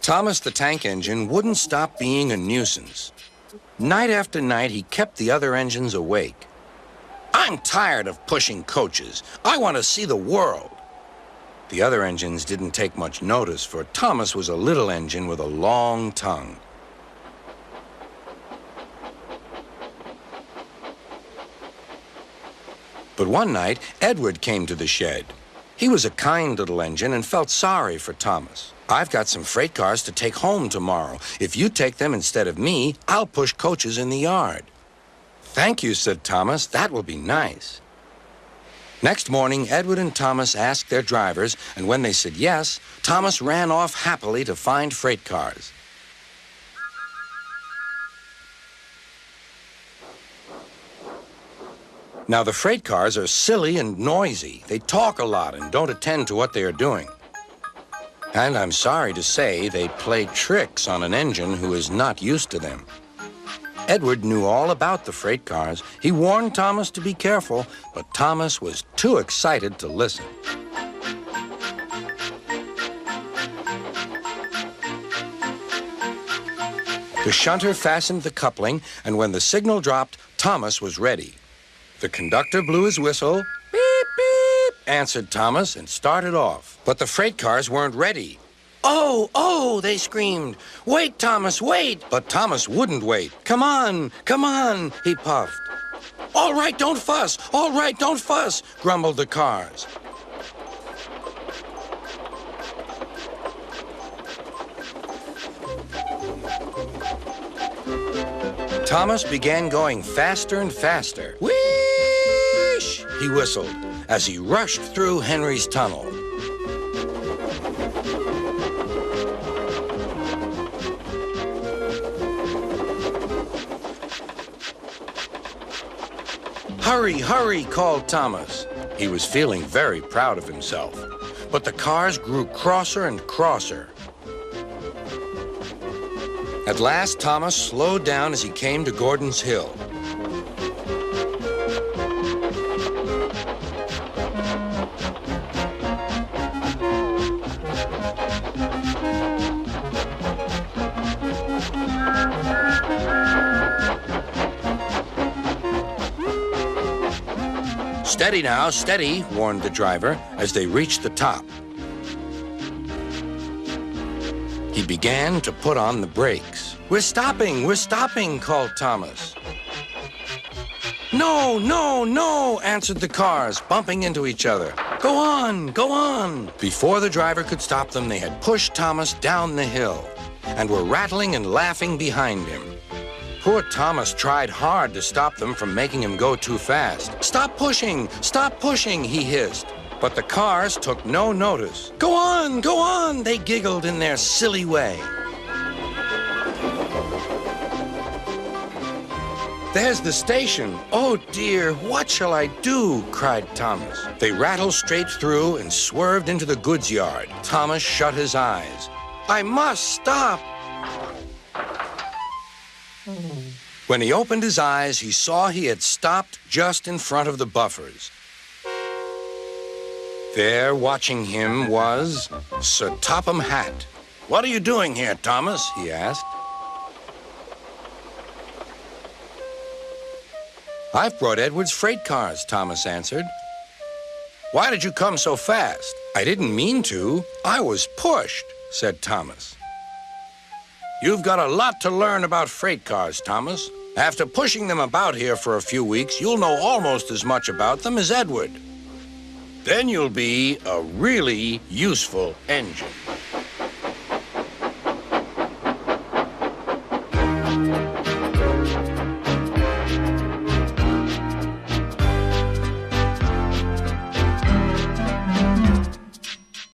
Thomas the Tank Engine wouldn't stop being a nuisance. Night after night, he kept the other engines awake. "I'm tired of pushing coaches. I want to see the world." The other engines didn't take much notice, for Thomas was a little engine with a long tongue. But one night, Edward came to the shed. He was a kind little engine and felt sorry for Thomas. "I've got some freight cars to take home tomorrow. If you take them instead of me, I'll push coaches in the yard." "Thank you," said Thomas. "That will be nice." Next morning, Edward and Thomas asked their drivers, and when they said yes, Thomas ran off happily to find freight cars. Now, the freight cars are silly and noisy. They talk a lot and don't attend to what they are doing. And I'm sorry to say, they play tricks on an engine who is not used to them. Edward knew all about the freight cars. He warned Thomas to be careful, but Thomas was too excited to listen. The shunter fastened the coupling, and when the signal dropped, Thomas was ready. The conductor blew his whistle. "Beep, beep," answered Thomas and started off. But the freight cars weren't ready. "Oh, oh," they screamed. "Wait, Thomas, wait." But Thomas wouldn't wait. Come on, he puffed. "All right, don't fuss. All right, don't fuss," grumbled the cars. Thomas began going faster and faster. "Whoosh!" he whistled as he rushed through Henry's tunnel. "Hurry, hurry," called Thomas. He was feeling very proud of himself. But the cars grew crosser and crosser. At last, Thomas slowed down as he came to Gordon's Hill. "Steady now, steady," warned the driver as they reached the top. He began to put on the brakes. We're stopping," called Thomas. "No, no, no," answered the cars, bumping into each other. Go on." Before the driver could stop them, they had pushed Thomas down the hill and were rattling and laughing behind him. Poor Thomas tried hard to stop them from making him go too fast. Stop pushing, he hissed. But the cars took no notice. Go on, they giggled in their silly way. "There's the station. Oh dear, what shall I do?" cried Thomas. They rattled straight through and swerved into the goods yard. Thomas shut his eyes. "I must stop." When he opened his eyes, he saw he had stopped just in front of the buffers. There, watching him, was Sir Topham Hatt. "What are you doing here, Thomas?" he asked. "I've brought Edward's freight cars," Thomas answered. "Why did you come so fast?" "I didn't mean to. I was pushed," said Thomas. "You've got a lot to learn about freight cars, Thomas. After pushing them about here for a few weeks, you'll know almost as much about them as Edward. Then you'll be a really useful engine."